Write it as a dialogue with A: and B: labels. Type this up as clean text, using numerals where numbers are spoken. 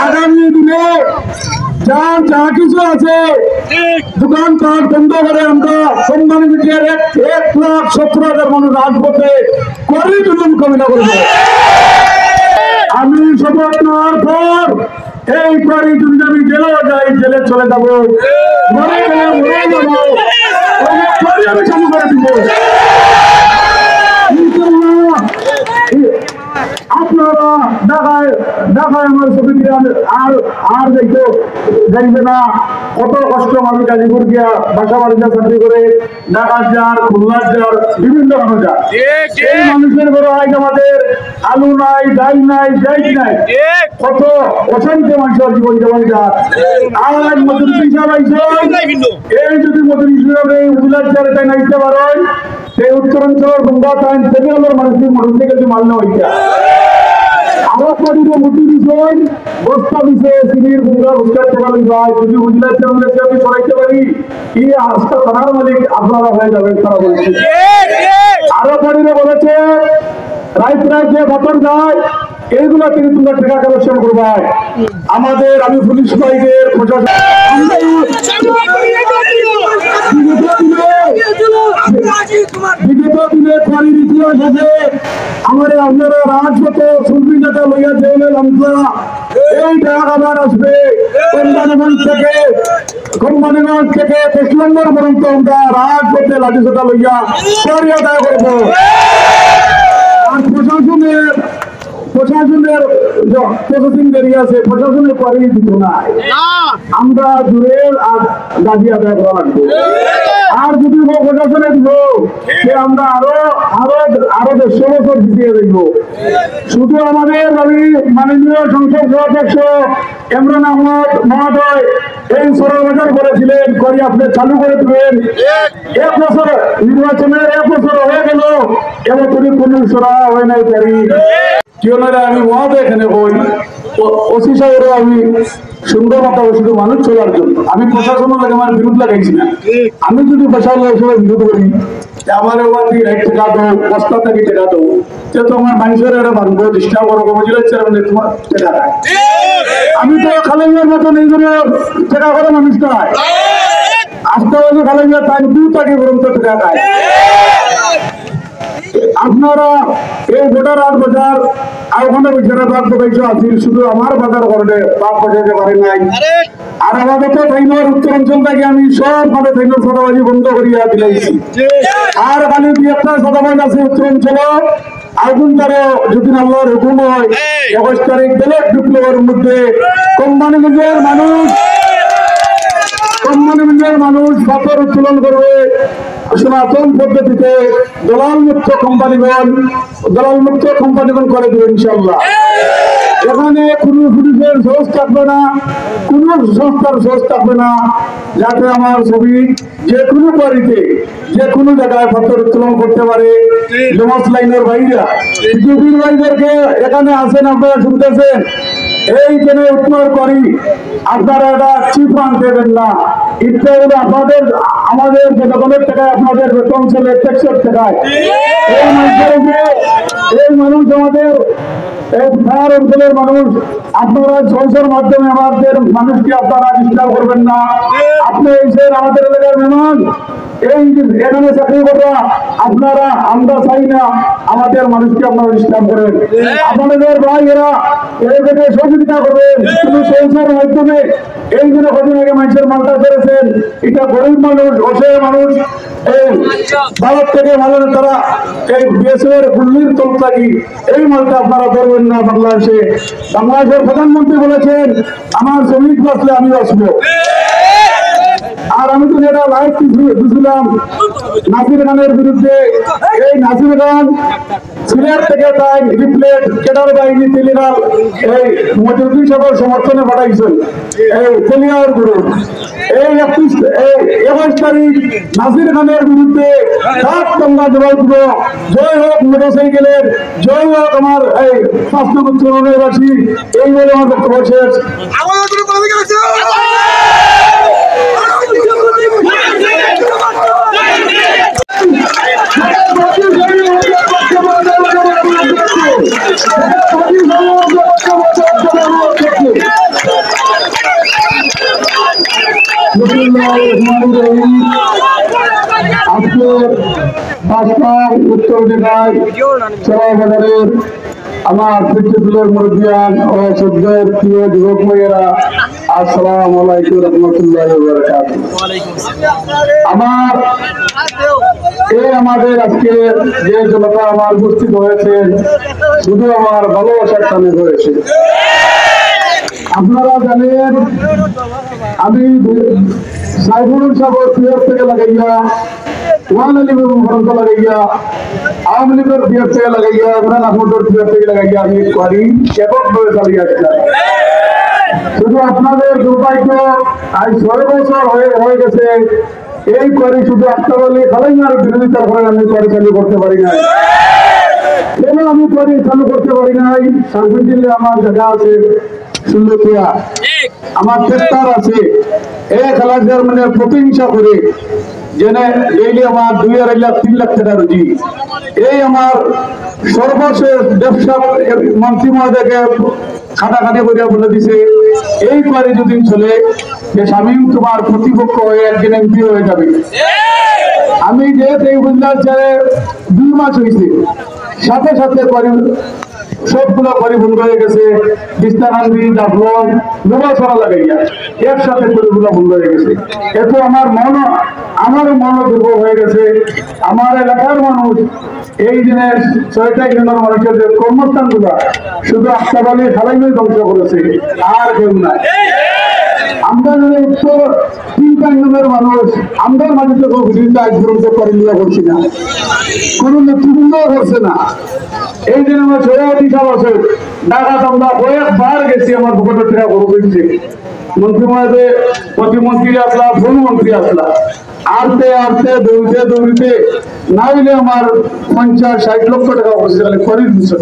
A: আগামী দিনে যার যা কিছু আছে দোকানপাট বন্ধ করে আমরা সম্মানিত 1,70,000 মানুষ রাজপথে করে তুলুন কবিতা করবো। আমি শপথ নেওয়ার পর এই করি যদি আমি জেলেও যাই জেলে চলে যাবো, মরে গেলে মরে যাবো, আমি চালু করে দিব। আপনারা ঢাকায় আমার ছবি দিয়ে আর দেখো জানবে না কত কষ্ট মানুষ গাজীপুর গিয়া বাসা বাড়িতে চাকরি করে ঢাকার যার খুলনার যার বিভিন্ন মানুষ যার এই মানুষের ঘরে আজ আমাদের আলু নাই ডাল নাই ডাইট নাই, কত অশান্তি মানুষের জীবন যেমন যার। আর মজুরি হিসাব আইসো এই যদি মজুরি হিসাবে উপজেলার যারে তাই নাইতে পারেন সেই উত্তরাঞ্চলের গঙ্গা টাইম থেকে আমার মানুষের মোটরসাইকেল মান্য হইতে আরো পারিবে মুটি বিষয় বস্তা বিষয়ে সিনির গুঙ্গা বস্তার টাকা যায় যদি উপজেলার চেয়ারম্যানকে আমি সরাইতে পারি কি আস্থা থানার মালিক আপনারা হয়ে যাবেন তারা বলছে। আরো পারিবে বলেছে রাইত যে বেতন যায় এইগুলা থেকে তোমরা টাকা কালেকশন করবা। আমাদের আমি পুলিশ ভাইদের প্রশাসন বিগত দিনে খরির ইতিহাস আছে আমার আপনারা রাজপথে সুলভি টাকা লইয়া জেলে নামলা এই টাকা আবার আসবে কোম্পানিগঞ্জ থেকে কৃষ্ণনগর পর্যন্ত আমরা রাজপথে লাঠি সোটা লইয়া সরিয়ে আদায় করবো। আর প্রশাসনের প্রসেসিং দেরি আছে, প্রশাসনের পরেই দিত না, আমরা দূরের আর দাবি আদায় করা লাগবে। আর যদি প্রশাসনে দিব সে আমরা আরো 150 বছর পিছিয়ে দেখব। শুধু আমাদের মাননীয় সংসদ সভাপতি ইমরান আহমদ মহোদয় এই 16 বছর করেছিলেন করি আপনি চালু করে দেবেন। 1 বছর নির্বাচনের 1 বছর হয়ে গেল এবং তুমি কোন সরা হয় নাই পারি আমি মহোদয় এখানে বই ওসি সাহেবও আমি সুন্দর মতো শুধু মানুষ চলার জন্য আমি প্রশাসনের লাগে আমার বিরোধ লাগাইছি না। আমি যদি প্রশাসনের বিরোধ করি আমার টাকা দাও বস্তা থেকে টাকা দাও সে তো আমার মানুষের একটা মানবো ডিস্টার্ব করবো বুঝলে তোমার টাকা দেয়। আমি তো খালেঙ্গার মতন এই জন্য টাকা করে মানুষ নয় আস্তে আস্তে খালেঙ্গার তাই 2 টাকা পর্যন্ত টাকা দেয়। আপনারা এই গোটার 8 বাজার আর ওখানে বিচারা বাদ বসাইছো আছিল শুধু আমার বাজার করে বাদ বসাইতে পারে নাই। আর আমাদের তো থাইনোর উত্তরাঞ্চল থেকে আমি সব ভাবে থাইনোর সদাবাজি বন্ধ করিয়া দিলাইছি। আর খালি 2-1টা সদাবাজ আছে উত্তরাঞ্চল আগুন তারা যদি আল্লাহর হুকুম হয় 21 তারিখ বেলেট বিপ্লবের মধ্যে কোম্পানিগঞ্জের মানুষ পাথর উত্তোলন করবে সনাতন পদ্ধতিতে দলাল মুক্ত কোম্পানিগণ করে দেবে ইনশাল্লাহ। এখানে কোনো পুলিশের সোর্স থাকবে না, কোন সংস্থার সোর্স থাকবে না, যাতে আমার ছবি যে কোনো বাড়িতে যে কোনো জায়গায় পাথর উত্তোলন করতে পারে। জমাস লাইনের ভাইরা বিজেপির ভাইদেরকে এখানে আসেন আপনারা শুনতেছেন এইখানে উত্তর করি আপনারা এটা চিপ মান দেবেন না। ইচ্ছা হলে আপনাদের আমাদের জনগণের টাকায় আপনাদের বেতন চলে ট্যাক্সের টাকায় এই মানুষ আমাদের ফায়ার অঞ্চলের মানুষ আপনারা সংসার মাধ্যমে আমাদের মানুষকে আপনারা ডিস্টার্ব করবেন না। আপনি এসেছেন আমাদের এলাকার মেহমান এই এখানে চাকরি করা আপনারা আমরা চাই না আমাদের মানুষকে আপনারা ডিস্টার্ব করেন। আপনাদের ভাইয়েরা এই থেকে সহযোগিতা করবেন শুধু সংসারের মাধ্যমে। এই জন্য কদিন আগে মানুষের মালটা করেছেন এটা গরিব মানুষ অসহায় মানুষ এই ভারত থেকে ভালো তারা এই বিএসএফের গুল্লির তল থাকি এই মালটা আপনারা করবেন না। বাংলাদেশের প্রধানমন্ত্রী বলেছেন আমার শ্রমিক বাঁচলে আমি বাঁচবো। আর আমি তো যেটা লাইভ বুঝলাম নাসির খানের বিরুদ্ধে এই নাসির খান সিলেট থেকে তাই রিপ্লেট কেডার বাহিনী তেলিগাল এই মজুরি সভার সমর্থনে পাঠাইছেন এই তেলিয়ার গ্রুপ। এই 21 তারিখ নাসির খানের বিরুদ্ধে দঙ্গা জবাব দিব। জয় হোক মোটরসাইকেলের, জয় হোক আমার এই স্বাস্থ্যবাসী। এই বলে আমার বক্তব্য শেষ। আজকে পাঁচটা উত্তর জেলায় চড়াবাজারের আমার পিতৃতুলের মুরব্বিয়ান ও শ্রদ্ধেয় প্রিয় যুবক ভাইয়েরা, আসসালামু আলাইকুম রহমতুল্লাহি ওয়া বারাকাতুহু। আমাদের আজকে যে জনতা আমার উপস্থিত হয়েছে শুধু আমার ভালোবাসার টানে হয়েছে। আপনারা জানেন আমি সাইফুল সাগর পিয়ার থেকে লাগাইয়া, ওয়ান আলী গ্রন্থ লাগাইয়া, আওয়ামী লীগের পিয়ার থেকে লাগাইয়া, ইমরান আহমদের পিয়ার থেকে লাগাইয়া আমি করি ব্যাপকভাবে চালিয়ে আসলাম। শুধু আপনাদের দুর্ভাগ্য আজ 6 বছর হয়ে গেছে এই করি শুধু আত্মাবলী খালাইমার বিরোধিতা করে আমি করি চালু করতে পারি না। কেন আমি করি চালু করতে পারি নাই? সার্ভিস দিল্লি আমার জায়গা আছে, সুন্দরিয়া আমার চেষ্টার আছে, এক হাজার মানে প্রতিহিংসা করে জেনে ডেইলি আমার 2.5 লাখ 3 লাখ টাকা রুজি। এই আমার সর্বশেষ ব্যবসা মন্ত্রী মহোদয়কে খাটাখাটি করে বলে দিছে এই করে যদি চলে যে শামীম তোমার প্রতিপক্ষ হয়ে একদিন এমপি হয়ে যাবে। আমি যেহেতু এই বুঝলাম ছেড়ে 2 মাস হয়েছে, সাথে সাথে করে সবগুলো করে বন্ধ হয়ে গেছে। বিস্তারান্দি জাফলং লোবাছড়া লাগাইয়া একসাথে করিগুলো বন্ধ হয়ে গেছে। এত আমারও মন দুর্বল হয়ে গেছে। আমার এলাকার মানুষ এই দিনের 6টা কেন্দ্রের মানুষের যে কর্মস্থান গুলা শুধু আস্তাবালি খালাইমে ধ্বংস করেছে, আর কেউ নাই। আমরা যদি উত্তর 3টা ইউনিয়নের মানুষ আমরা মাঝে তো বিরোধিতা আজ পর্যন্ত করে নিয়ে করছি না, কোন নেতৃবৃন্দ করছে না। এই দিন আমার 6 বছর ঢাকাতে আমরা কয়েকবার গেছি, আমার পকেটের টাকা বড় হয়েছে। মন্ত্রী মহোদয় প্রতিমন্ত্রী আসলা, প্রধানমন্ত্রী আসলা, আনতে আনতে দৌড়িতে না হইলে আমার 50-60 লক্ষ টাকা অবস্থা করে দিচ্ছে।